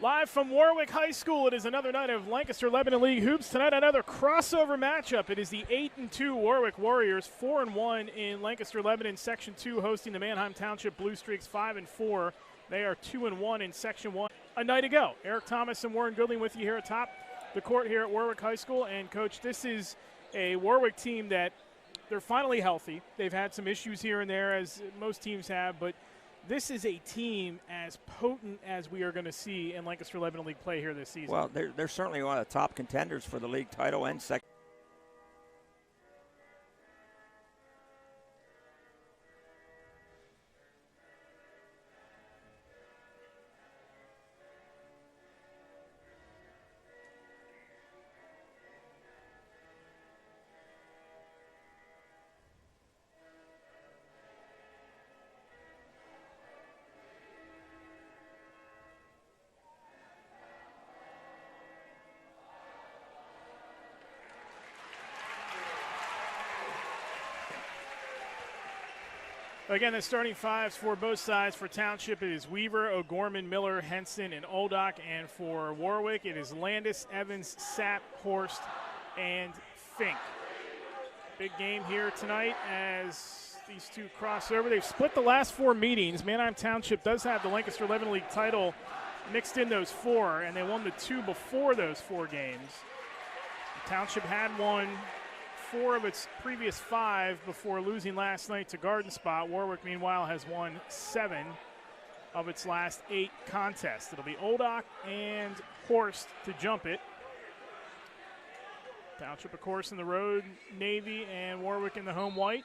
Live from Warwick High School, it is another night of Lancaster-Lebanon League Hoops. Tonight, another crossover matchup. It is the 8-2 Warwick Warriors, 4-1 in Lancaster-Lebanon Section 2, hosting the Manheim Township Blue Streaks, 5-4. They are 2-1 in Section 1. A night ago, Eric Thomas and Warren Goodling with you here atop the court here at Warwick High School. And, Coach, this is a Warwick team that they're finally healthy. They've had some issues here and there, as most teams have, but this is a team as potent as we are going to see in Lancaster-Lebanon League play here this season. Well, they're certainly one of the top contenders for the league title and second. Again, the starting fives for both sides. For Township, it is Weaver, O'Gorman, Miller, Henson, and Oldock. And for Warwick, it is Landis, Evans, Sapp, Horst, and Fink. Big game here tonight as these two cross over. They've split the last four meetings. Manheim Township does have the Lancaster-Lebanon League title mixed in those four, and they won the two before those four games. The Township had won 4 of its previous 5 before losing last night to Garden Spot. Warwick, meanwhile, has won 7 of its last 8 contests. It'll be Oldock and Horst to jump it. Township, of course, in the road navy, and Warwick in the home white.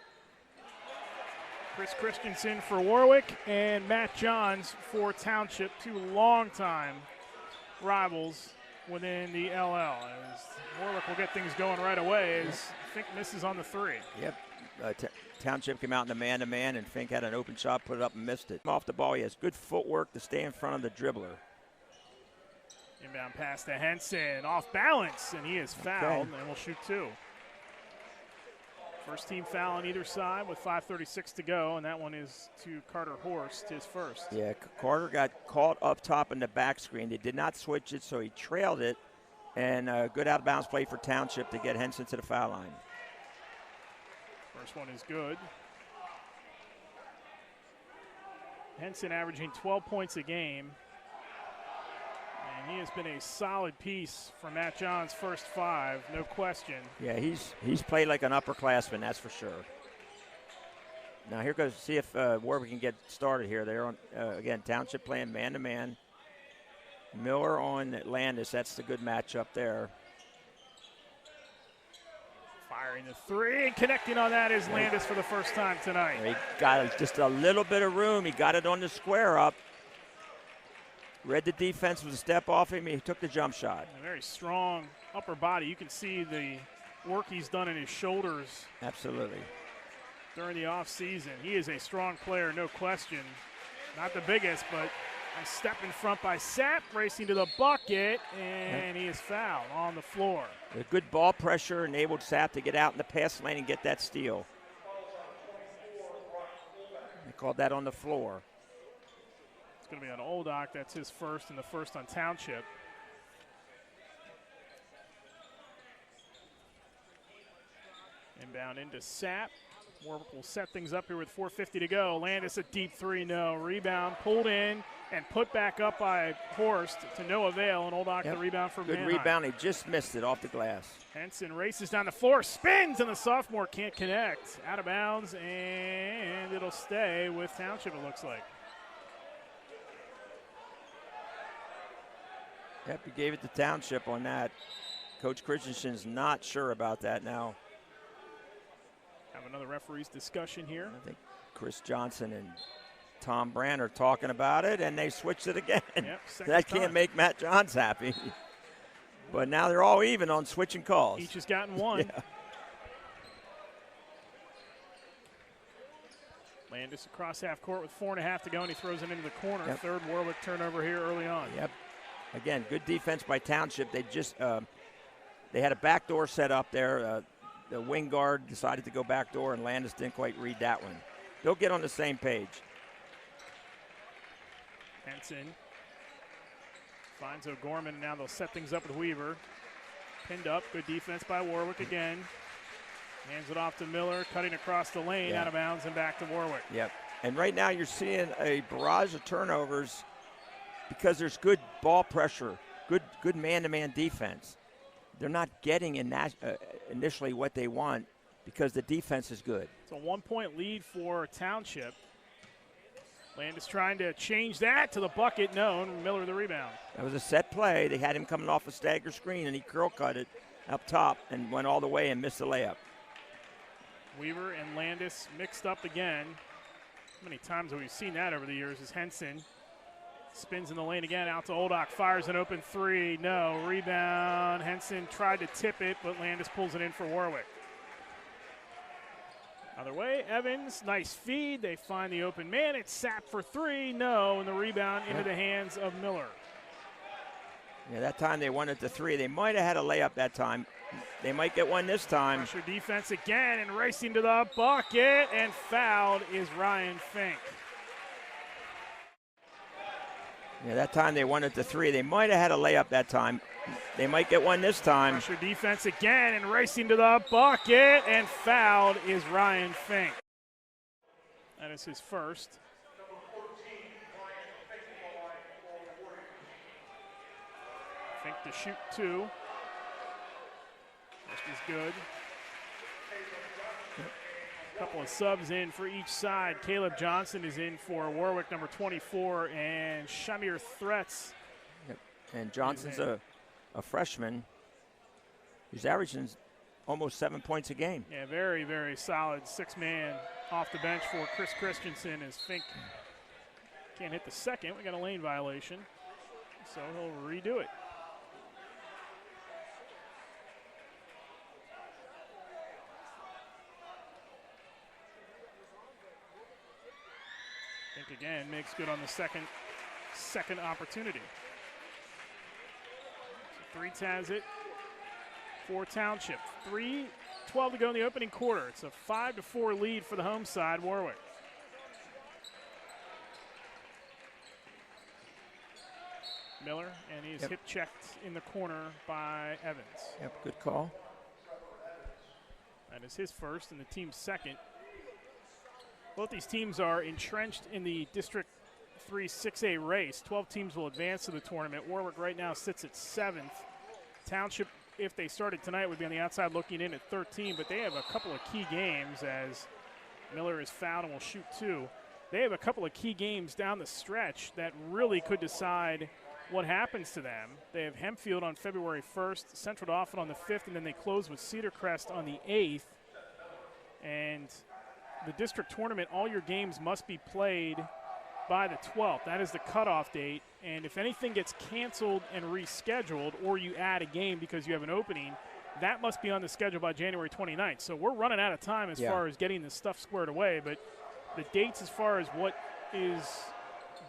Chris Christensen for Warwick and Matt Johns for Township, 2 longtime rivals within the LL. As Warwick will get things going right away as Fink misses on the 3. Yep. Township came out in the man-to-man, and Fink had an open shot, put it up and missed it. Off the ball, he has good footwork to stay in front of the dribbler. Inbound pass to Henson, off balance, and he is fouled, and will shoot 2. First team foul on either side with 5:36 to go, and that one is to Carter Horst, his first. Yeah, Carter got caught up top in the back screen. They did not switch it, so he trailed it, and a good out-of-bounds play for Township to get Henson to the foul line. First one is good. Henson averaging 12 points a game. And he has been a solid piece for Matt John's first 5, no question. Yeah, he's played like an upperclassman, that's for sure. Now here goes, see if Warwick can get started here. They're on, again, Township playing man-to-man. Miller on Landis, that's the good matchup there. Firing the 3, and connecting on that is Landis for the first time tonight. He got just a little bit of room. He got it on the square up. Read the defense, was a step off him. He took the jump shot. A very strong upper body. You can see the work he's done in his shoulders. Absolutely. During the offseason. He is a strong player, no question. Not the biggest, but a step in front by Sapp, racing to the bucket, and he is fouled on the floor. A good ball pressure enabled Sapp to get out in the pass lane and get that steal. They called that on the floor. It's going to be on Oldock. That's his first, and the first on Township. Inbound into Sapp. Warwick will set things up here with 4:50 to go. Landis a deep 3, no. Rebound pulled in and put back up by Horst to no avail, and Oldock the rebound for Manheim. Good rebound. He just missed it off the glass. Henson races down the floor, spins, and the sophomore can't connect. Out of bounds, and it'll stay with Township, it looks like. Yep, he gave it to Township on that. Coach Christensen's not sure about that now. Have another referee's discussion here. I think Chris Johnson and Tom Brand are talking about it, and they switched it again. Yep, that can't make Matt Johns happy. But now they're all even on switching calls. Each has gotten one. Yeah. Landis across half court with 4.5 to go, and he throws it into the corner. Yep. Third Warwick turnover here early on. Yep. Again, good defense by Township. They just they had a backdoor set up there. The wing guard decided to go backdoor, and Landis didn't quite read that one. They'll get on the same page. Henson Finds O'Gorman, and now they'll set things up with Weaver. Pinned up, good defense by Warwick again. Hands it off to Miller, cutting across the lane, out of bounds, and back to Warwick. Yep. And right now you're seeing a barrage of turnovers because there's good ball pressure, good man-to-man defense. They're not getting initially what they want because the defense is good. It's a 1-point lead for Township. Landis trying to change that to the bucket. No, Miller the rebound. That was a set play. They had him coming off a stagger screen, and he curl cut it up top and went all the way and missed the layup. Weaver and Landis mixed up again. How many times have we seen that over the years? As Henson spins in the lane again, out to Oldock, fires an open three. No, rebound. Henson tried to tip it, but Landis pulls it in for Warwick. Other way, Evans, nice feed. They find the open man. It's Sapp for three. No, and the rebound into the hands of Miller. Yeah, that time they won it to three. They might have had a layup that time. They might get one this time. Pressure defense again, and racing to the bucket, and fouled is Ryan Fink. Yeah, that time they won it to three. They might have had a layup that time. They might get one this time. Pressure defense again, and racing to the bucket, and fouled is Ryan Fink. That is his first. Fink to shoot two. This is good. A couple of subs in for each side. Caleb Johnson is in for Warwick, number 24, and Shamir Threats. Yep. And Johnson's a freshman who's averaging almost 7 points a game. Yeah, very, very solid six-man off the bench for Chris Christensen as Fink can't hit the second. We got a lane violation, so he'll redo it. Fink again makes good on the second opportunity. So Threats has it for Township. 3:12 to go in the opening quarter. It's a 5-4 lead for the home side, Warwick. Miller, and he's hip checked in the corner by Evans. Yep, good call. That is his first and the team's second. Both these teams are entrenched in the District 3 6A race. 12 teams will advance to the tournament. Warwick right now sits at 7th. Township, if they started tonight, would be on the outside looking in at 13, but they have a couple of key games as Miller is fouled and will shoot two. They have a couple of key games down the stretch that really could decide what happens to them. They have Hempfield on February 1st, Central Dauphin on the 5th, and then they close with Cedar Crest on the 8th. And the district tournament, all your games must be played by the 12th. That is the cutoff date. And if anything gets canceled and rescheduled, or you add a game because you have an opening, that must be on the schedule by January 29th. So we're running out of time as far as getting this stuff squared away. But the dates as far as what is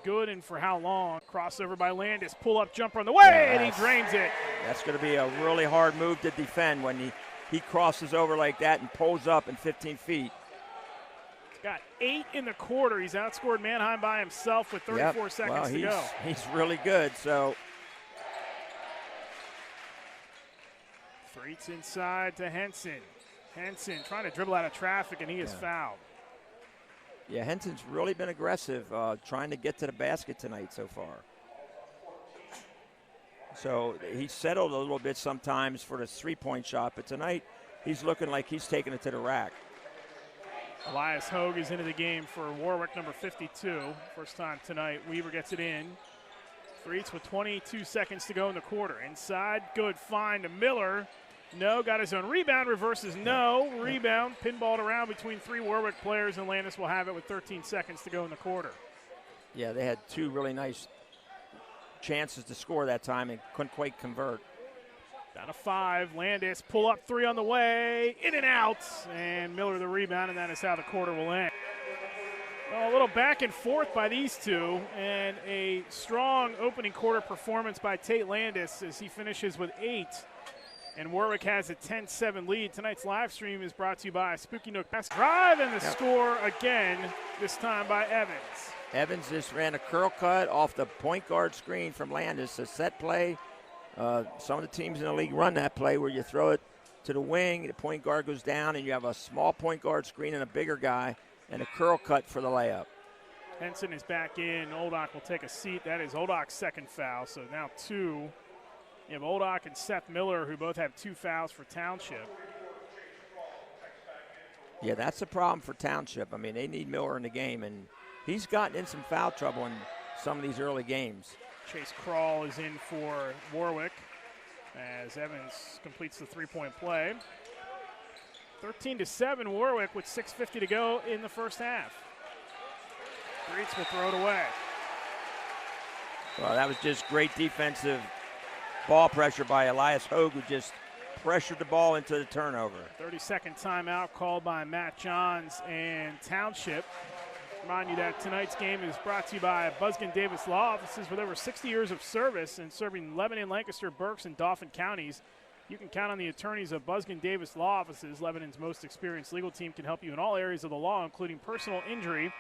good and for how long, crossover by Landis, pull-up jumper on the way, and he drains it. That's going to be a really hard move to defend when he crosses over like that and pulls up in 15 feet. Got 8 in the quarter. He's outscored Manheim by himself with 34 seconds to go. He's really good. So Threats inside to Henson. Henson trying to dribble out of traffic, and he is fouled. Yeah, Henson's really been aggressive trying to get to the basket tonight so far. So he settled a little bit sometimes for the three-point shot, but tonight he's looking like he's taking it to the rack. Elias Hogue is into the game for Warwick, number 52. First time tonight. Weaver gets it in. Threats with 22 seconds to go in the quarter. Inside, good find to Miller. No, got his own rebound, reverses no. Rebound, pinballed around between three Warwick players, and Landis will have it with 13 seconds to go in the quarter. Yeah, they had two really nice chances to score that time and couldn't quite convert. Down to 5. Landis, pull up three on the way, in and out, and Miller the rebound, and that is how the quarter will end. Well, a little back and forth by these two, and a strong opening quarter performance by Tate Landis as he finishes with 8. And Warwick has a 10-7 lead. Tonight's live stream is brought to you by Spooky Nook Pass Drive, and the score again, this time by Evans. Evans just ran a curl cut off the point guard screen from Landis, a set play. Some of the teams in the league run that play where you throw it to the wing, the point guard goes down, and you have a small point guard screen and a bigger guy, and a curl cut for the layup. Henson is back in. Oldock will take a seat. That is Oldock's second foul, so now 2. You have Oldock and Seth Miller, who both have 2 fouls for Township. Yeah, that's the problem for Township. I mean, they need Miller in the game, and he's gotten in some foul trouble in some of these early games. Chase Crawl is in for Warwick as Evans completes the three-point play. 13-7 Warwick with 6:50 to go in the first half. Breitz will throw it away. Well, that was just great defensive ball pressure by Elias Hogue, who just pressured the ball into the turnover. 30-second timeout called by Matt Johns and Township. Remind you that tonight's game is brought to you by Busgen Davis Law Offices with over 60 years of service and serving Lebanon, Lancaster, Berks, and Dauphin counties. You can count on the attorneys of Busgen Davis Law Offices. Lebanon's most experienced legal team can help you in all areas of the law, including personal injury,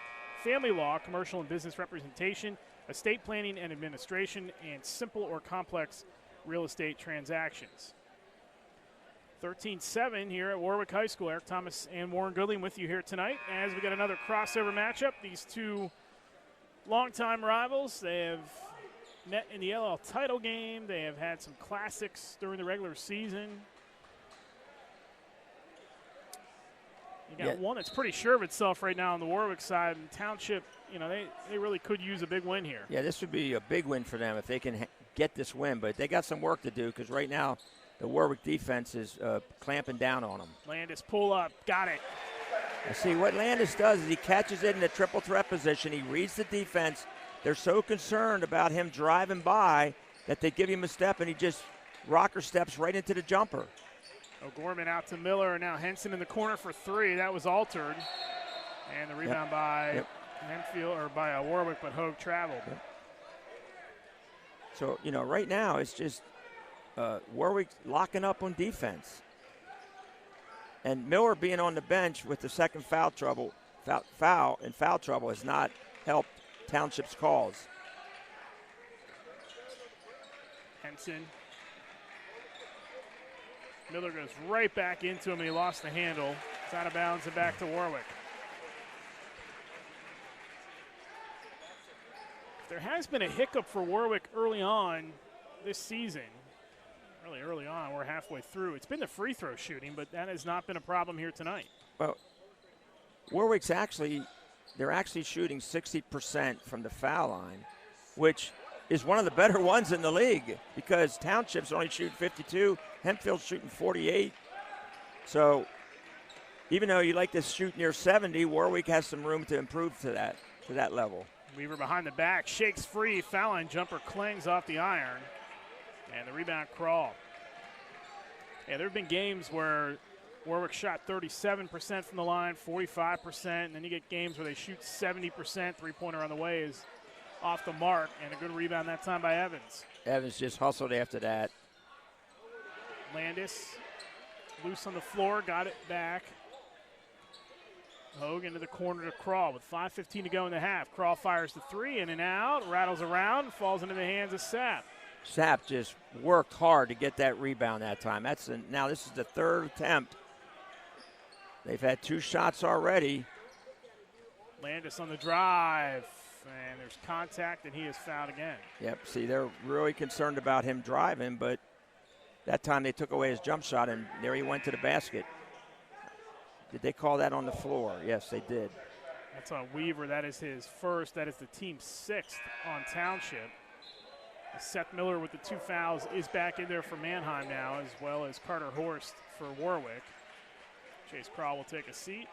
family law, commercial and business representation, estate planning and administration, and simple or complex real estate transactions. 13-7 here at Warwick High School. Eric Thomas and Warren Goodling with you here tonight as we get another crossover matchup. These two longtime rivals, they have met in the LL title game. They have had some classics during the regular season. You got one that's pretty sure of itself right now on the Warwick side. And Township, you know, they really could use a big win here. Yeah, this would be a big win for them if they can get this win. But they got some work to do because right now the Warwick defense is clamping down on them. Landis pull up, got it. See, what Landis does is he catches it in the triple threat position. He reads the defense. They're so concerned about him driving by that they give him a step, and he just rocker steps right into the jumper. O'Gorman out to Miller, and now Henson in the corner for 3. That was altered. And the rebound by Hempfield, or by Warwick, but Hogue traveled. So, you know, right now it's just Warwick locking up on defense. And Miller being on the bench with the second foul trouble has not helped Township's cause. Henson. Miller goes right back into him, and he lost the handle. It's out of bounds and back to Warwick. There has been a hiccup for Warwick early on this season. Really early on, we're halfway through. It's been the free throw shooting, but that has not been a problem here tonight. Well, Warwick's they're actually shooting 60% from the foul line, which is one of the better ones in the league because Township's only shooting 52, Hempfield's shooting 48. So even though you like to shoot near 70, Warwick has some room to improve to that level. Weaver behind the back, shakes free, foul line jumper clangs off the iron, and the rebound Crawl. Yeah, there have been games where Warwick shot 37% from the line, 45%, and then you get games where they shoot 70%. Three-pointer on the way is off the mark, and a good rebound that time by Evans. Evans just hustled after that. Landis, loose on the floor, got it back. Hogue into the corner to Crawl with 5:15 to go in the half. Crawl fires the 3, in and out, rattles around, falls into the hands of Sapp. Sapp just worked hard to get that rebound that time. Now this is the third attempt. They've had 2 shots already. Landis on the drive, and there's contact, and he is fouled again. Yep, see, they're really concerned about him driving, but that time they took away his jump shot, and there he went to the basket. Did they call that on the floor? Yes, they did. That's on Weaver. That is his first. That is the team's 6th on Township. Seth Miller with the 2 fouls is back in there for Mannheim now, as well as Carter Horst for Warwick. Chase Crawl will take a seat.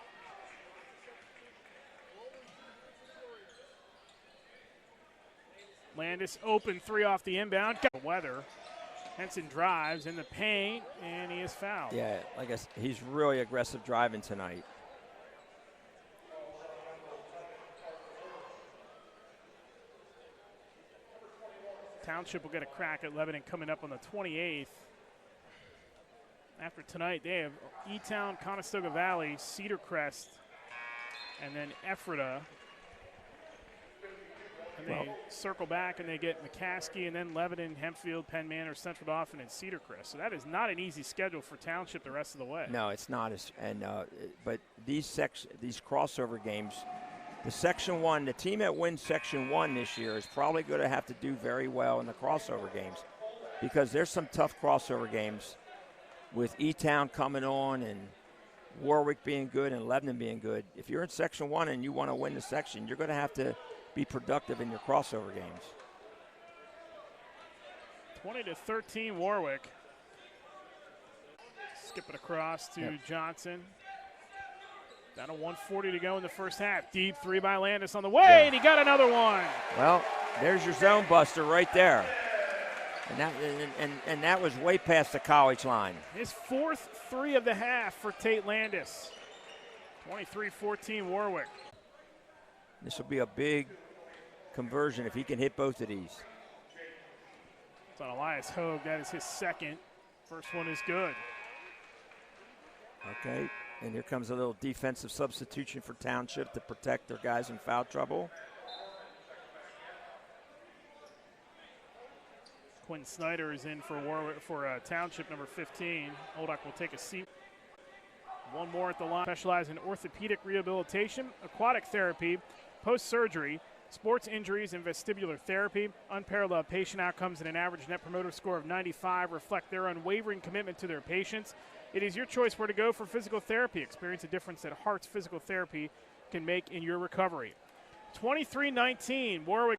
Landis open 3 off the inbound. Got weather. Henson drives in the paint, and he is fouled. Yeah, I guess he's really aggressive driving tonight. Township will get a crack at Lebanon coming up on the 28th. After tonight, they have E-Town, Conestoga Valley, Cedar Crest, and then Ephrata And they circle back and they get McCaskey and then Lebanon, Hempfield, Penn Manor, Central Dauphin, and Cedar Crest. So that is not an easy schedule for Township the rest of the way. No, it's not. But these crossover games, the Section 1, the team that wins Section 1 this year is probably going to have to do very well in the crossover games, because there's some tough crossover games with E-Town coming on and Warwick being good and Lebanon being good. If you're in Section 1 and you want to win the section, you're going to have to be productive in your crossover games. 20-13 Warwick. Skip it across to Johnson. Down to 1:40 to go in the first half. Deep three by Landis on the way, and he got another one. Well, there's your zone buster right there. And that was way past the college line. His fourth three of the half for Tate Landis. 23-14 Warwick. This will be a big conversion if he can hit both of these. It's on Elias Hogue. That is his second. First one is good. Okay, and here comes a little defensive substitution for Township to protect their guys in foul trouble. Quinn Snyder is in for Warwick for Township, number 15. Oldak will take a seat. One more at the line. Specialize in orthopedic rehabilitation, aquatic therapy, post-surgery, sports injuries, and vestibular therapy. Unparalleled patient outcomes and an average net promoter score of 95 reflect their unwavering commitment to their patients. It is your choice where to go for physical therapy. Experience the difference that Hearts Physical Therapy can make in your recovery. 23-19, Warwick.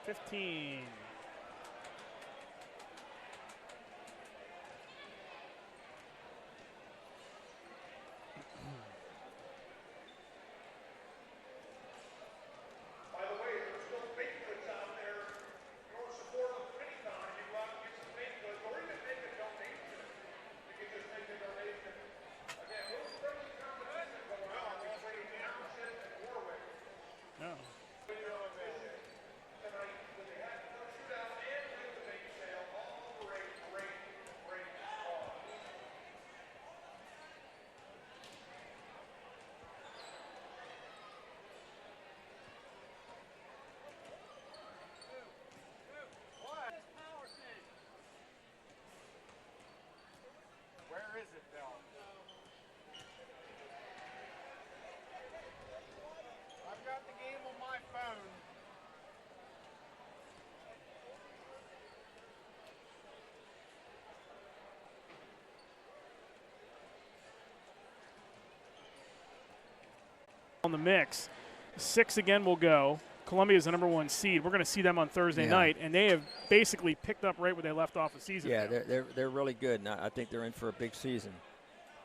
$15. on the mix. 6 again will go. Columbia is the #1 seed. We're going to see them on Thursday night, and they have basically picked up right where they left off the season. Yeah, they're really good, and I think they're in for a big season.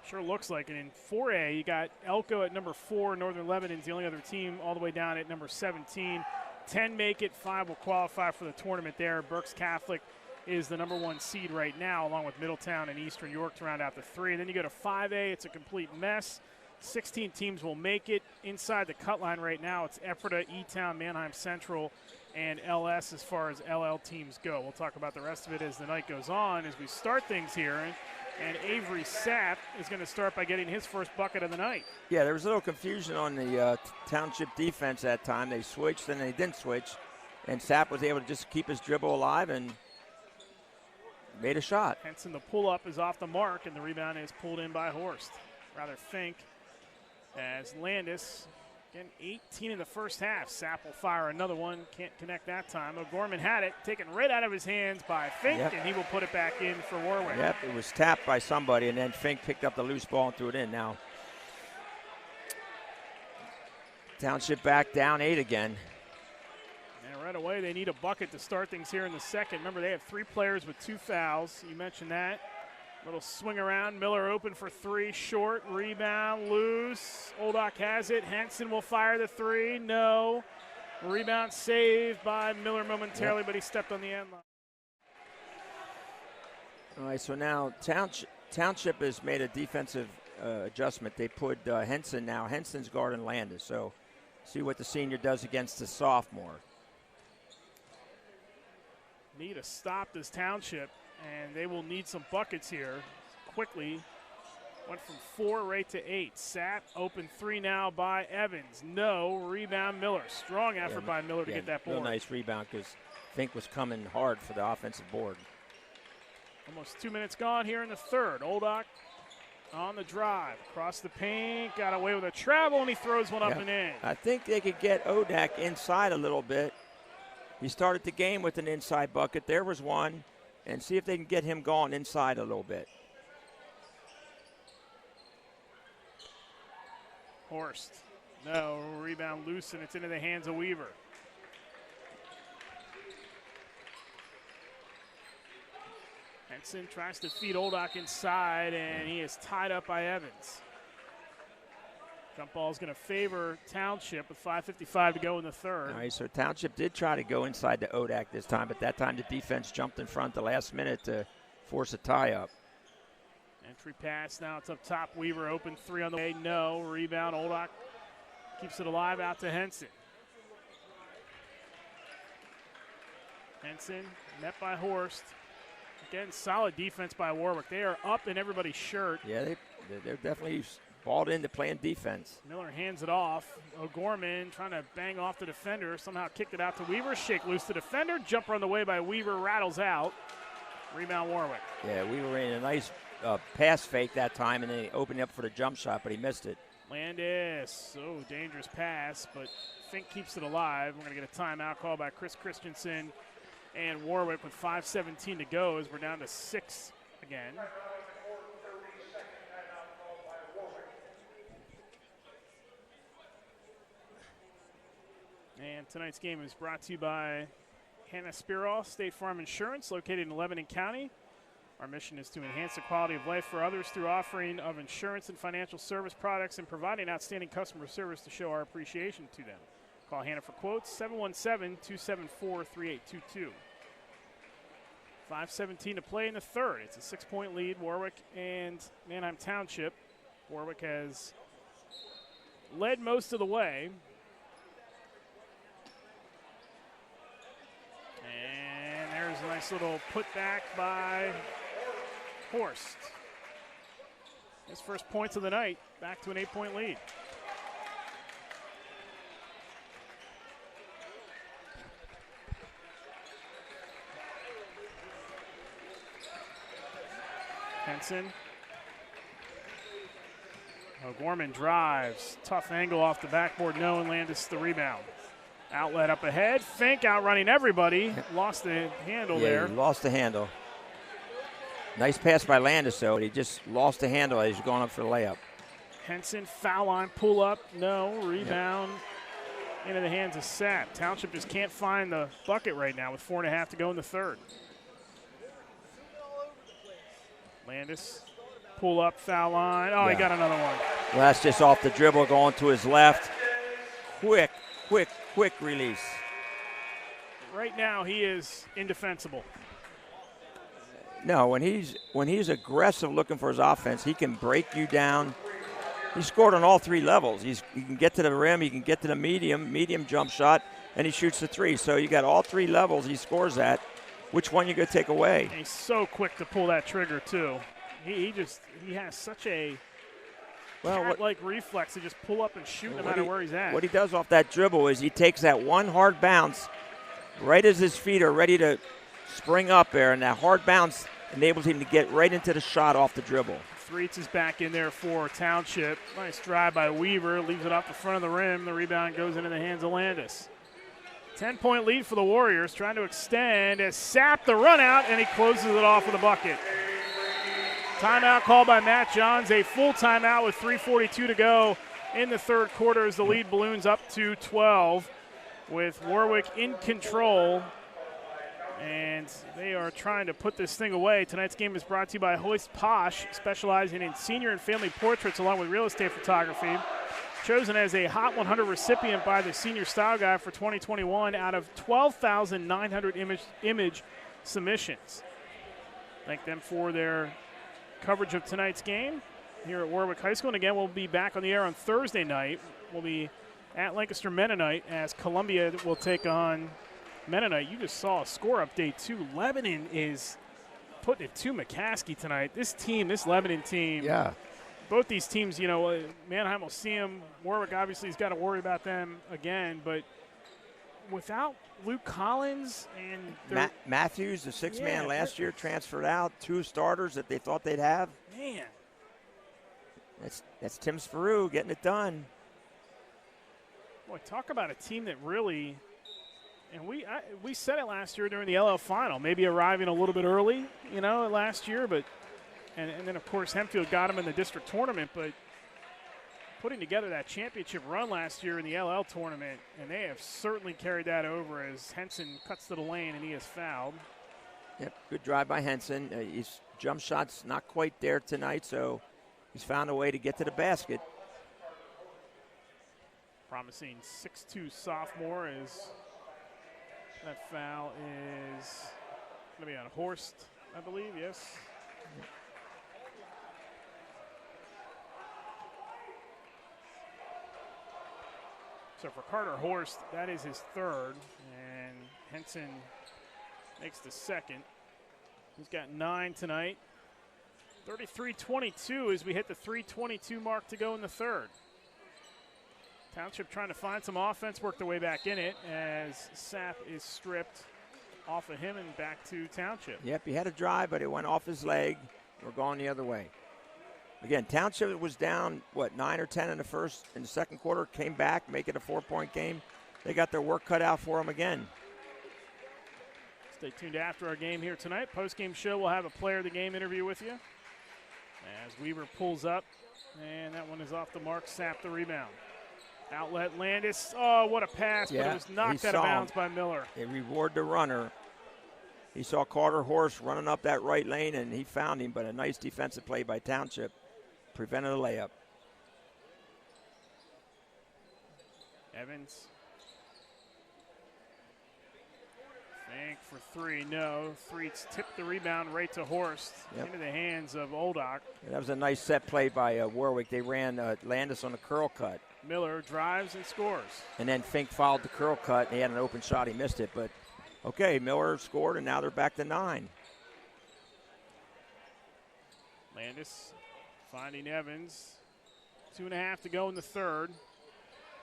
Sure looks like it. In 4A, you got Elko at #4. Northern Lebanon's the only other team all the way down at number 17. 10 make it, 5 will qualify for the tournament there. Berks Catholic is the #1 seed right now, along with Middletown and Eastern York to round out the 3. And then you go to 5A, it's a complete mess. 16 teams will make it. Inside the cut line right now, it's Ephrata, E-Town, Manheim Central, and LS as far as LL teams go. We'll talk about the rest of it as the night goes on as we start things here. And Avery Sapp is going to start by getting his first bucket of the night. Yeah, there was a little confusion on the Township defense that time. They switched, and they didn't switch. And Sapp was able to just keep his dribble alive and made a shot. Henson, the pull-up is off the mark, and the rebound is pulled in by Horst. Rather Fink. As Landis, again, 18 in the first half. Sapp will fire another one. Can't connect that time. O'Gorman had it, taken right out of his hands by Fink, and he will put it back in for Warwick. Yep, it was tapped by somebody, and then Fink picked up the loose ball and threw it in. Now, Township back down 8 again. And right away, they need a bucket to start things here in the second. Remember, they have 3 players with 2 fouls. You mentioned that. Little swing around. Miller open for 3. Short. Rebound. Loose. Oldock has it. Henson will fire the 3. No. Rebound saved by Miller momentarily, but he stepped on the end line. All right, so now Township has made a defensive adjustment. They put Henson now. Henson's guarding Landis. So see what the senior does against the sophomore. Need a stop this Township. And they will need some buckets here quickly. Went from 4 right to 8. Sapp open 3 now by Evans. No. Rebound Miller. Strong effort by Miller to get that board. Real nice rebound because Fink was coming hard for the offensive board. Almost 2 minutes gone here in the third. Oldock on the drive. Across the paint. Got away with a travel, and he throws one up and in. I think they could get Odak inside a little bit. He started the game with an inside bucket. There was one. And see if they can get him going inside a little bit. Horst. No. Rebound loose, and it's into the hands of Weaver. Henson tries to feed Oldock inside, and he is tied up by Evans. Jump ball is going to favor Township with 5:55 to go in the third. All right, so Township did try to go inside to Odak this time, but that time the defense jumped in front the last minute to force a tie-up. Entry pass, now it's up top. Weaver open 3 on the way. No. Rebound. Oldock keeps it alive out to Henson. Henson met by Horst. Again, solid defense by Warwick. They are up in everybody's shirt. Yeah, they're definitely balled into playing defense. Miller hands it off. O'Gorman trying to bang off the defender. Somehow kicked it out to Weaver. Shake loose the defender. Jumper on the way by Weaver. Rattles out. Rebound Warwick. Yeah, we were in a nice pass fake that time, and then he opened up for the jump shot, but he missed it. Landis. Oh, dangerous pass, but Fink keeps it alive. We're going to get a timeout call by Chris Christensen and Warwick with 5:17 to go as we're down to 6 again. And tonight's game is brought to you by Hannah Spiroff, State Farm Insurance, located in Lebanon County. Our mission is to enhance the quality of life for others through offering of insurance and financial service products and providing outstanding customer service to show our appreciation to them. Call Hannah for quotes, 717-274-3822. 5:17 to play in the third. It's a 6-point lead, Warwick and Manheim Township. Warwick has led most of the way. And there's a nice little putback by Horst. His first points of the night, back to an 8-point lead. Henson. O'Gorman drives. Tough angle off the backboard. No, and Landis the rebound. Outlet up ahead. Fink outrunning everybody. Lost the handle there. He lost the handle. Nice pass by Landis, though. He just lost the handle as he's going up for the layup. Henson, foul line, pull up, no, rebound into the hands of Sapp. Township just can't find the bucket right now with 4.5 to go in the third. Landis, pull up, foul line. Oh, he got another one. Well, that's just off the dribble going to his left. Quick release. Right now, he is indefensible. No, when he's aggressive looking for his offense, he can break you down. He scored on all 3 levels. He can get to the rim, he can get to the medium jump shot, and he shoots the 3. So you got all 3 levels he scores at. Which one you going to take away? And he's so quick to pull that trigger too. He has such a cat-like reflex to just pull up and shoot no matter where he's at. What he does off that dribble is he takes that one hard bounce right as his feet are ready to spring up there, and that hard bounce enables him to get right into the shot off the dribble. Threets is back in there for Township. Nice drive by Weaver, leaves it off the front of the rim. The rebound goes into the hands of Landis. 10-point lead for the Warriors, trying to extend as Sapp the run out, and he closes it off with a bucket. Timeout called by Matt Johns, a full timeout with 3:42 to go in the third quarter as the lead balloons up to 12 with Warwick in control. And they are trying to put this thing away. Tonight's game is brought to you by Hoist Posh, specializing in senior and family portraits along with real estate photography. Chosen as a Hot 100 recipient by the Senior Style Guide for 2021 out of 12,900 image submissions. Thank them for their coverage of tonight's game here at Warwick High School. And again, we'll be back on the air on Thursday night. We'll be at Lancaster Mennonite as Columbia will take on Mennonite. You just saw a score update too. Lebanon is putting it to McCaskey tonight. This Lebanon team. Yeah. Both these teams, Manheim will see them. Warwick obviously has got to worry about them again, but without Luke Collins and Matthews, the 6th man last year, transferred out. 2 starters that they thought they'd have. Man. That's Tim Sparrow getting it done. Boy, talk about a team that really, and we said it last year during the LL final, maybe arriving a little bit early, last year, but and then, of course, Hempfield got them in the district tournament, but putting together that championship run last year in the LL tournament, and they have certainly carried that over as Henson cuts to the lane and he is fouled. Yep, good drive by Henson. His jump shot's not quite there tonight, so he's found a way to get to the basket. Promising 6'2" sophomore is that foul is going to be on Horst, I believe, yes. So for Carter Horst, that is his third, and Henson makes the second. He's got 9 tonight. 33-22 as we hit the 3:22 mark to go in the third. Township trying to find some offense, work their way back in it as Sapp is stripped off of him and back to Township. Yep, he had a drive, but it went off his leg. We're going the other way. Again, Township was down, 9 or 10 in the second quarter, came back, make it a 4-point game. They got their work cut out for them again. Stay tuned after our game here tonight. Post-game show, we'll have a player of the game interview with you. As Weaver pulls up, and that one is off the mark. Sapp the rebound. Outlet Landis. Oh, what a pass, but it was knocked out of bounds by Miller. They reward the runner. He saw Carter Horst running up that right lane, and he found him, but a nice defensive play by Township prevented a layup. Evans. Think for 3, no. Threets tipped the rebound right to Horst into the hands of Oldock. Yeah, that was a nice set play by Warwick. They ran Landis on a curl cut. Miller drives and scores. And then Fink fouled the curl cut, and he had an open shot. He missed it, but okay, Miller scored, and now they're back to 9. Landis finding Evans. 2.5 to go in the third.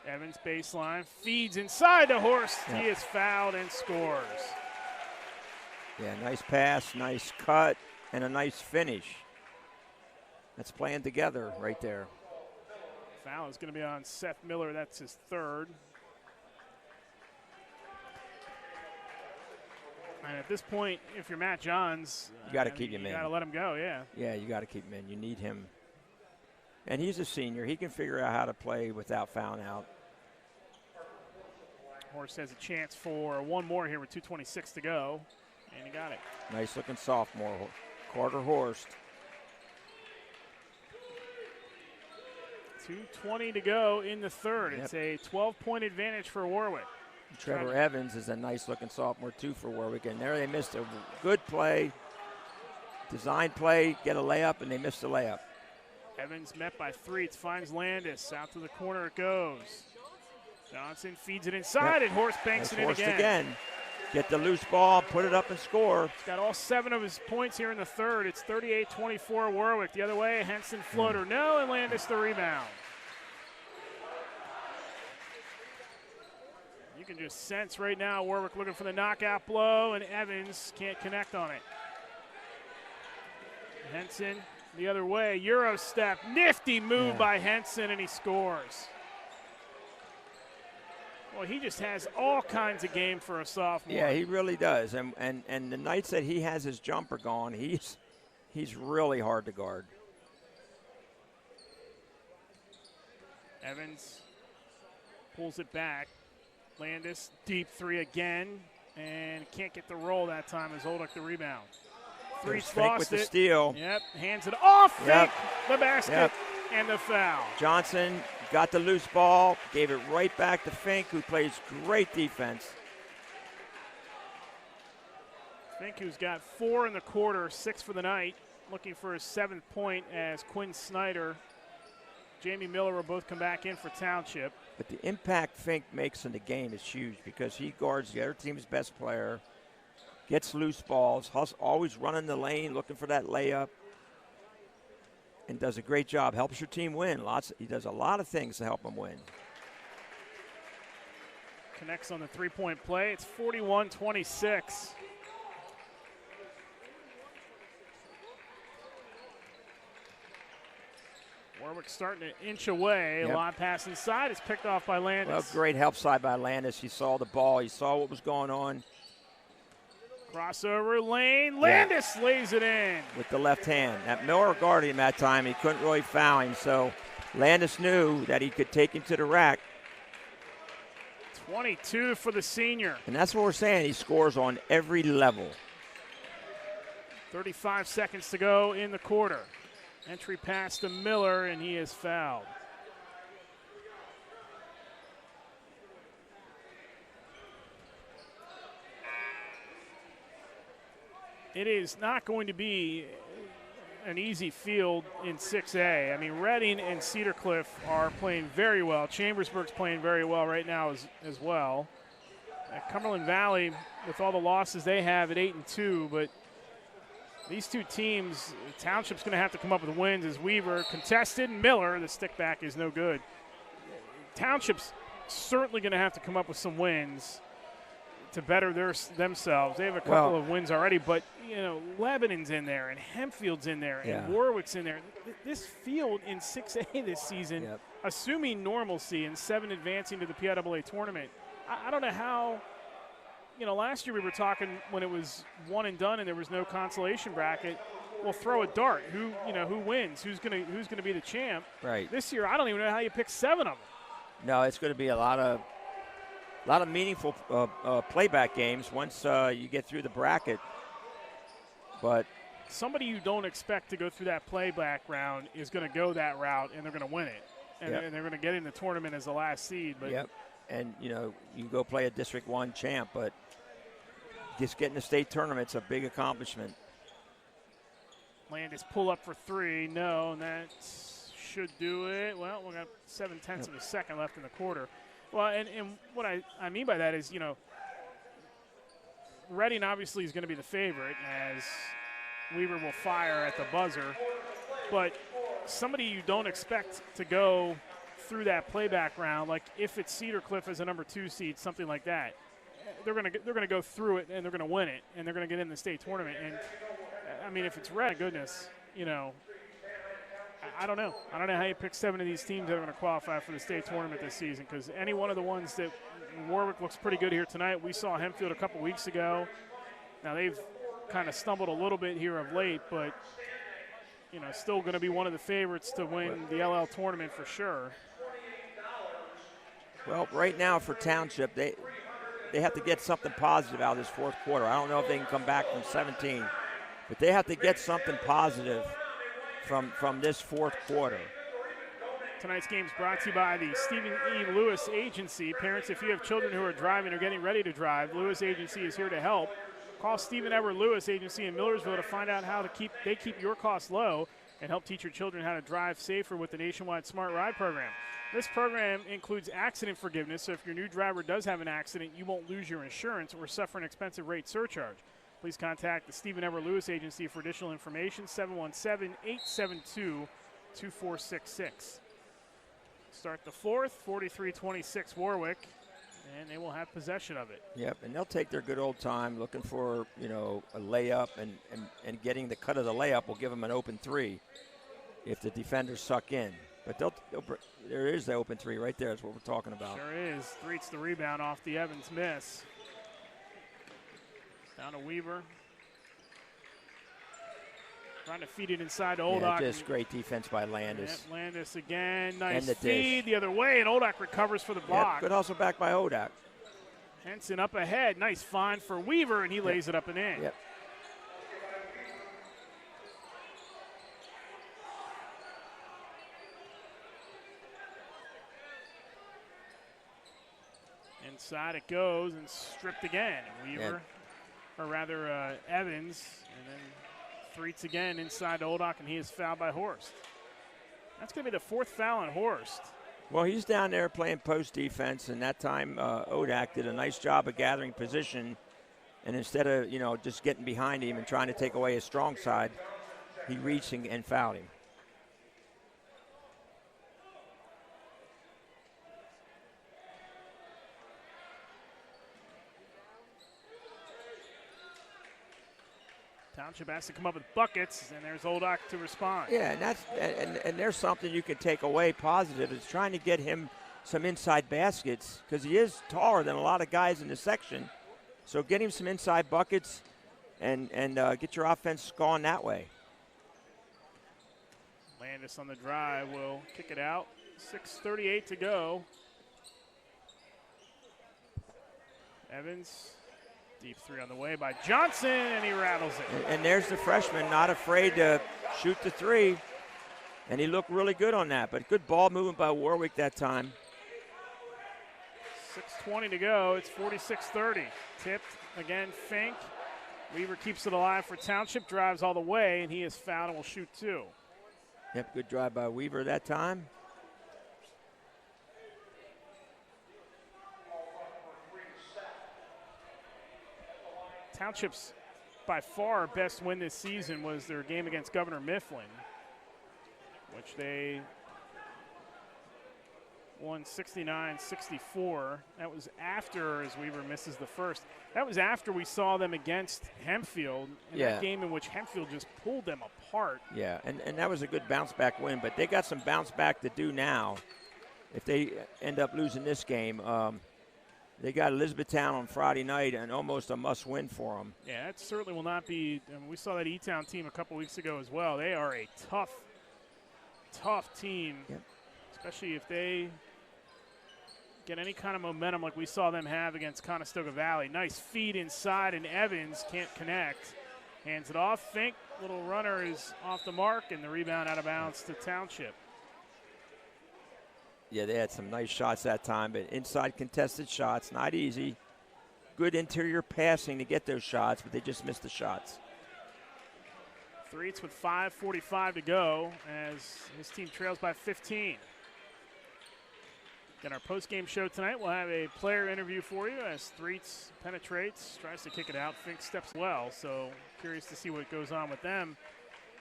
Evans baseline, feeds inside to Horst. Yep. He is fouled and scores. Yeah, nice pass, nice cut, and a nice finish. That's playing together right there. Foul is going to be on Seth Miller. That's his third. And at this point, if you're Matt Johns, you got to keep him in. You got to let him go, yeah. Yeah, you got to keep him in. You need him. And he's a senior. He can figure out how to play without fouling out. Horst has a chance for one more here with 2:26 to go, and he got it. Nice looking sophomore, Carter Horst. 2:20 to go in the third. Yep. It's a 12-point advantage for Warwick. Trevor Evans is a nice looking sophomore too for Warwick, and there they missed a good play, design play, get a layup, and they missed a layup. Evans met by three. It finds Landis. Out to the corner it goes. Johnson feeds it inside, and Horst banks it in again. Get the loose ball, put it up and score. He's got all 7 of his points here in the third. It's 38-24 Warwick. The other way, Henson floater. No, and Landis the rebound. You can just sense right now Warwick looking for the knockout blow, and Evans can't connect on it. Henson the other way, Euro step. Nifty move by Henson, and he scores. Well, he just has all kinds of game for a sophomore. Yeah, he really does. And the nights that he has his jumper gone, he's really hard to guard. Evans pulls it back. Landis, deep three again, and can't get the roll that time as Oldick the rebound. Three's lost with it. The steal. Yep, hands it off. Fink, the basket, and the foul. Johnson got the loose ball, gave it right back to Fink, who plays great defense. Fink, who's got 4 in the quarter, 6 for the night, looking for his 7th point as Quinn Snyder, Jamie Miller will both come back in for Township. But the impact Fink makes in the game is huge because he guards the other team's best player, gets loose balls, always running the lane, looking for that layup, and does a great job. Helps your team win. He does a lot of things to help them win. Connects on the three-point play. It's 41-26. Warwick starting to inch away. A lot pass inside. It's picked off by Landis. Well, great help side by Landis. He saw the ball. He saw what was going on. Crossover lane. Landis lays it in. With the left hand. That Miller guarded him that time. He couldn't really foul him. So Landis knew that he could take him to the rack. 22 for the senior. And that's what we're saying. He scores on every level. 35 seconds to go in the quarter. Entry pass to Miller, and he is fouled. It is not going to be an easy field in 6A. I mean, Reading and Cedar Cliff are playing very well. Chambersburg's playing very well right now as well. Cumberland Valley, with all the losses they have at 8-2, but these two teams, Township's going to have to come up with wins as Weaver contested. Miller, the stick back is no good. Township's certainly going to have to come up with some wins to better themselves. They have a couple of wins already, but Lebanon's in there and Hempfield's in there and Warwick's in there. This field in 6A this season, assuming normalcy and 7 advancing to the PIAA tournament, I don't know how. Last year we were talking when it was one and done and there was no consolation bracket. We'll throw a dart. Who wins? Who's gonna be the champ? Right. This year, I don't even know how you pick 7 of them. No, it's going to be a lot of meaningful playback games once you get through the bracket. But somebody you don't expect to go through that playback round is going to go that route, and they're going to win it, and they're going to get in the tournament as the last seed. But and you go play a District 1 champ, but just getting the state tournament's a big accomplishment. Landis pull up for 3. No, and that should do it. Well, we got 7/10 of a second left in the quarter. Well, and what I mean by that is, Reading obviously is going to be the favorite as Weaver will fire at the buzzer. But somebody you don't expect to go through that playback round, like if it's Cedar Cliff as a number 2 seed, something like that, they're gonna go through it and they're gonna win it and they're gonna get in the state tournament. And I mean, if it's Reading, goodness, I don't know. I don't know how you pick 7 of these teams that are going to qualify for the state tournament this season, because any one of the ones that Warwick looks pretty good here tonight. We saw Hempfield a couple weeks ago. Now they've kind of stumbled a little bit here of late, but still going to be one of the favorites to win the LL tournament for sure. Well, right now for Township, they have to get something positive out of this fourth quarter. I don't know if they can come back from 17, but they have to get something positive from this fourth quarter. Tonight's game is brought to you by the Stephen E. Lewis Agency. Parents, if you have children who are driving or getting ready to drive, Lewis Agency is here to help. Call Stephen Edward Lewis Agency in Millersville to find out how they keep your costs low and help teach your children how to drive safer with the nationwide Smart Ride program. This program includes accident forgiveness, so if your new driver does have an accident, you won't lose your insurance or suffer an expensive rate surcharge. Please contact the Stephen Edward Lewis Agency for additional information, 717-872-2466. Start the fourth, 43-26 Warwick, and they will have possession of it. Yep, and they'll take their good old time looking for, a layup, and getting the cut of the layup will give them an open three if the defenders suck in. But there is the open three right there. That's what we're talking about. Sure is. Threet's the rebound off the Evans miss. Down to Weaver. Trying to feed it inside to Oldock. Yeah, just great defense by Landis. Yep, Landis again. Nice and the feed the other way, and Oldock recovers for the block. Yep, good hustle back by Oldock. Henson up ahead. Nice find for Weaver, and he lays it up and in. Yep. Inside it goes and stripped again. Weaver, or rather Evans, and then Threets again inside to Oldock, and he is fouled by Horst. That's going to be the fourth foul on Horst. Well, he's down there playing post defense, and that time Oldock did a nice job of gathering position, and instead of just getting behind him and trying to take away his strong side, he reached and fouled him. Township has to come up with buckets, and there's Oldock to respond. Yeah, and there's something you can take away positive is trying to get him some inside baskets because he is taller than a lot of guys in the section. So get him some inside buckets and get your offense going that way. Landis on the drive will kick it out. 6:38 to go. Evans. Deep three on the way by Johnson, and he rattles it. And there's the freshman, not afraid to shoot the three. And he looked really good on that. But good ball movement by Warwick that time. 6:20 to go. It's 46-30. Tipped again, Fink. Weaver keeps it alive for Township, drives all the way, and he is fouled and will shoot two. Yep, good drive by Weaver that time. Township's by far best win this season was their game against Governor Mifflin, which they won 69-64. That was after, as Weaver misses the first, that was after we saw them against Hempfield in that game in which Hempfield just pulled them apart. Yeah, and that was a good bounce-back win, but they got some bounce-back to do now if they end up losing this game. They got Elizabethtown on Friday night and almost a must-win for them. Yeah, that certainly will not be. We saw that E-Town team a couple weeks ago as well. They are a tough team, especially if they get any kind of momentum like we saw them have against Conestoga Valley. Nice feed inside, and Evans can't connect. Hands it off. Fink, little runner is off the mark, and the rebound out of bounds to Township. Yeah, they had some nice shots that time, but inside contested shots, not easy. Good interior passing to get those shots, but they just missed the shots. Threets with 5:45 to go as his team trails by 15. In our post-game show tonight, we'll have a player interview for you as Threets penetrates, tries to kick it out. Fink steps well, so curious to see what goes on with them.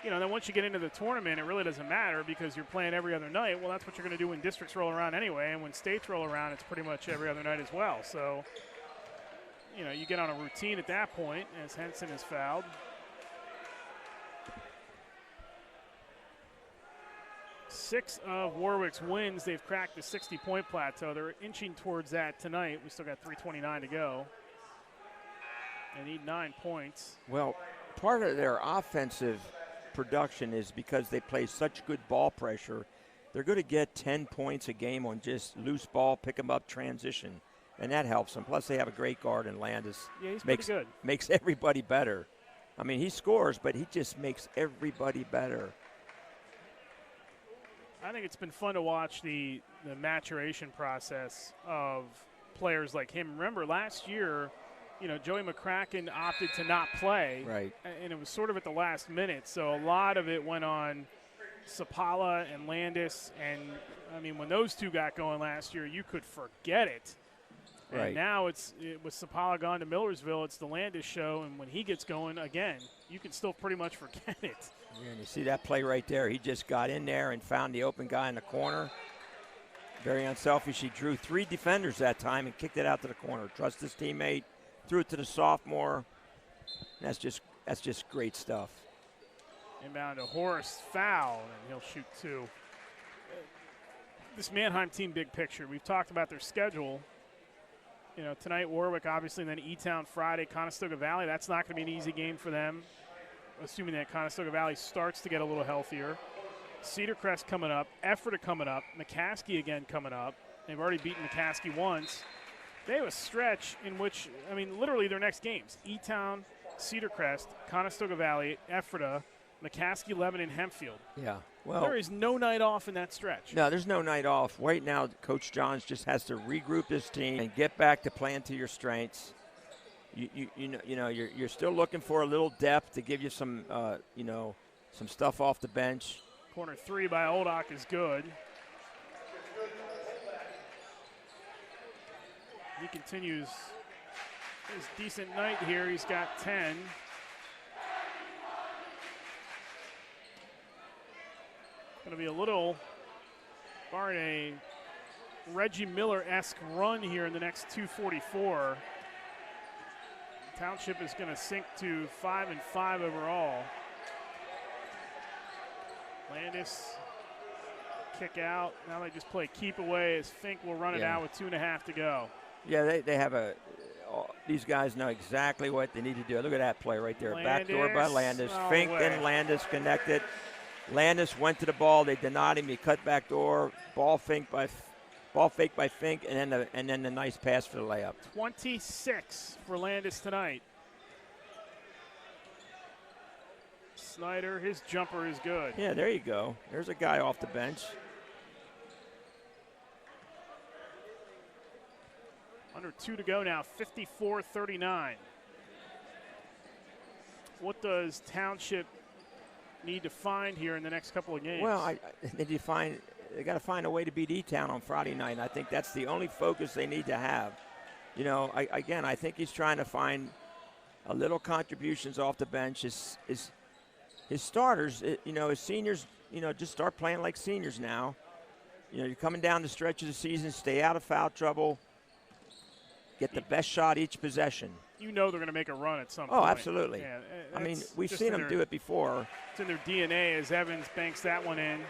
Then once you get into the tournament, it really doesn't matter because you're playing every other night. Well, that's what you're going to do when districts roll around anyway, and when states roll around, it's pretty much every other night as well. So, you get on a routine at that point as Henson is fouled. Six of Warwick's wins, they've cracked the 60-point plateau. They're inching towards that tonight. We still got 3:29 to go. They need 9 points. Well, part of their offensive production is because they play such good ball pressure. They're going to get 10 points a game on just loose ball, pick them up, transition, and that helps them. Plus, they have a great guard in Landis. Yeah, he's pretty good. Makes everybody better. I mean, he scores, but he just makes everybody better. I think it's been fun to watch the maturation process of players like him. Remember, last year, Joey McCracken opted to not play. Right. And it was sort of at the last minute. So a lot of it went on Sapala and Landis. And, I mean, when those two got going last year, you could forget it. Right. And now with Sapala gone to Millersville, it's the Landis show. And when he gets going, again, you can still pretty much forget it. Yeah, and you see that play right there. He just got in there and found the open guy in the corner. Very unselfish. He drew 3 defenders that time and kicked it out to the corner. Trust his teammate. Threw it to the sophomore. That's just great stuff. Inbound to Horace, foul, and he'll shoot 2. This Mannheim team, big picture. We've talked about their schedule. Tonight Warwick, obviously, and then E-Town Friday, Conestoga Valley. That's not going to be an easy game for them, assuming that Conestoga Valley starts to get a little healthier. Cedar Crest coming up, Ephrata coming up, McCaskey again coming up. They've already beaten McCaskey once. They have a stretch in which, I mean, literally their next games: E-Town, Cedar Crest, Conestoga Valley, Ephrata, McCaskey, Lebanon, Hempfield. Yeah. Well, there is no night off in that stretch. No, there's no night off. Right now, Coach Johns just has to regroup his team and get back to playing to your strengths. You're still looking for a little depth to give you some some stuff off the bench. Corner 3 by Oldock is good. He continues his decent night here. He's got 10. Going to be a little, barring a Reggie Miller-esque run here in the next 2:44. Township is going to sink to 5-5 overall. Landis, kick out. Now they just play keep away as Fink will run it out with 2.5 to go. Yeah, they have these guys know exactly what they need to do. Look at that play right there. Landis. Backdoor by Landis. No Fink way. and Landis connected. Landis went to the ball. They denied him. He cut back door. Ball fake by Fink, and then the nice pass for the layup. 26 for Landis tonight. Snyder, his jumper is good. Yeah, there you go. There's a guy off the bench. Under 2 to go now, 54-39. What does Township need to find here in the next couple of games? Well, they got to find a way to beat E-Town on Friday night. And I think that's the only focus they need to have. I think he's trying to find a little contributions off the bench. His starters, his seniors, just start playing like seniors now. You're coming down the stretch of the season, stay out of foul trouble, get the best shot each possession. They're going to make a run at some point. Oh, absolutely. Yeah, I mean, we've seen them do it before. It's in their DNA as Evans banks that one in.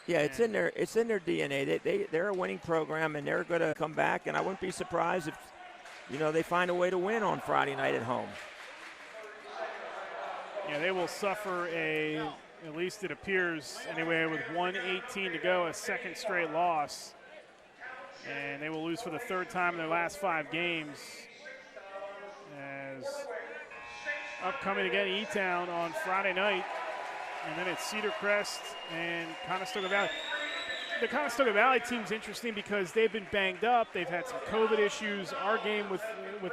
Yeah, it's in their DNA. They're a winning program, and they're going to come back. And I wouldn't be surprised if, they find a way to win on Friday night at home. Yeah, they will suffer at least it appears anyway, with 1:18 to go, a second straight loss. And they will lose for the 3rd time in their last 5 games. As upcoming again, E-Town on Friday night. And then it's Cedar Crest and Conestoga Valley. The Conestoga Valley team's interesting because they've been banged up. They've had some COVID issues. Our game with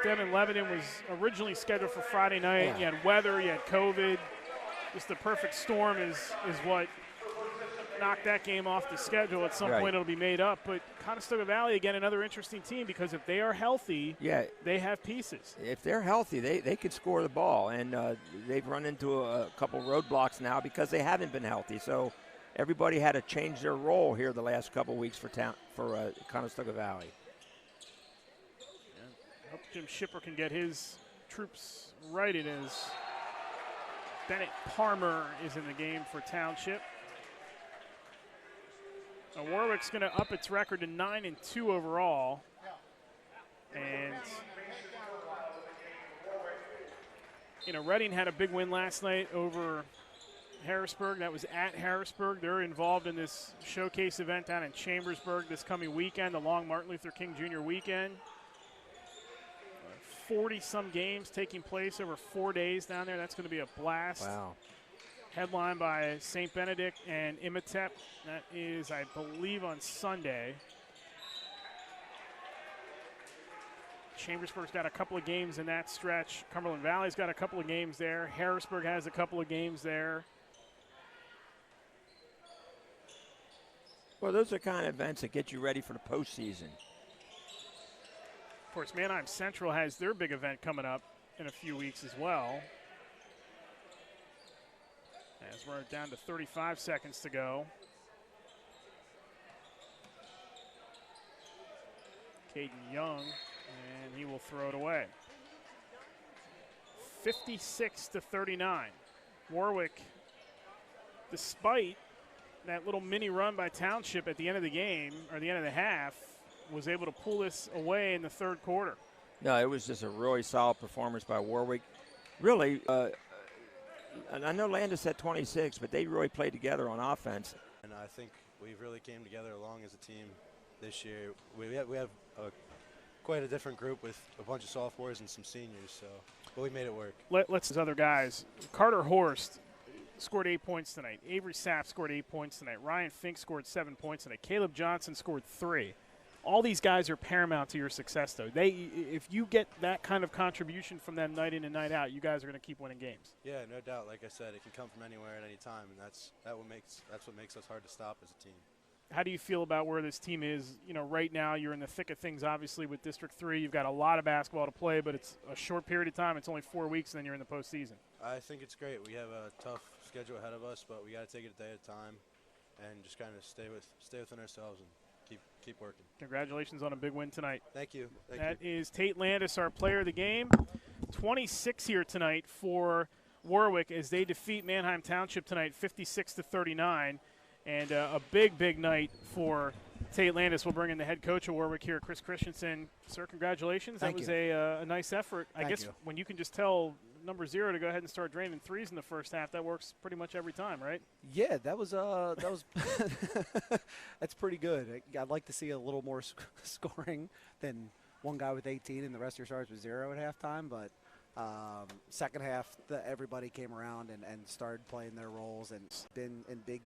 them in Lebanon was originally scheduled for Friday night. Yeah. You had weather, you had COVID. Just the perfect storm is what knocked that game off the schedule. At some point it'll be made up. But Conestoga Valley, again, another interesting team because if they are healthy, they have pieces. If they're healthy, they could score the ball. And they've run into a couple roadblocks now because they haven't been healthy. So everybody had to change their role here the last couple weeks for Conestoga Valley. I hope Jim Shipper can get his troops righted as Bennett Palmer is in the game for Township. Now Warwick's going to up its record to 9-2 overall. And Reading had a big win last night over Harrisburg. That was at Harrisburg. They're involved in this showcase event down in Chambersburg this coming weekend, the long Martin Luther King Jr. weekend. 40-some games taking place over 4 days down there. That's going to be a blast. Wow. Headlined by St. Benedict and Imhotep. That is, I believe, on Sunday. Chambersburg's got a couple of games in that stretch. Cumberland Valley's got a couple of games there. Harrisburg has a couple of games there. Well, those are kind of events that get you ready for the postseason. Of course, Manheim Central has their big event coming up in a few weeks as well. As we're down to 35 seconds to go. Caden Young, and he will throw it away. 56-39. Warwick, despite that little mini run by Township at the end of the game, or the end of the half, was able to pull this away in the third quarter. No, it was just a really solid performance by Warwick. Really, and I know Landis had 26, but they really played together on offense. And I think we really came together along as a team this year. We have quite a different group with a bunch of sophomores and some seniors, but we made it work. Let's other guys. Carter Horst scored 8 points tonight. Avery Sapp scored 8 points tonight. Ryan Fink scored 7 points tonight. Caleb Johnson scored 3. All these guys are paramount to your success, though. If you get that kind of contribution from them night in and night out, you guys are going to keep winning games. Yeah, no doubt. Like I said, it can come from anywhere at any time, and that's what makes us hard to stop as a team. How do you feel about where this team is? Right now you're in the thick of things, obviously, with District 3. You've got a lot of basketball to play, but it's a short period of time. It's only 4 weeks, and then you're in the postseason. I think it's great. We have a tough schedule ahead of us, but we got to take it a day at a time and just kind of stay within ourselves and keep working. Congratulations on a big win tonight. Thank you. That is Tate Landis, our player of the game. 26 here tonight for Warwick as they defeat Manheim Township tonight, 56-39. And a big night for Tate Landis. We'll bring in the head coach of Warwick here, Chris Christensen. Sir, congratulations. Thank that was you. a nice effort. I guess when you can just tell number 0 to go ahead and start draining threes in the first half, that works pretty much every time, right? Yeah, that was that's pretty good. I'd like to see a little more scoring than one guy with 18 and the rest of your stars with 0 at halftime, but second half, everybody came around and started playing their roles and been in big.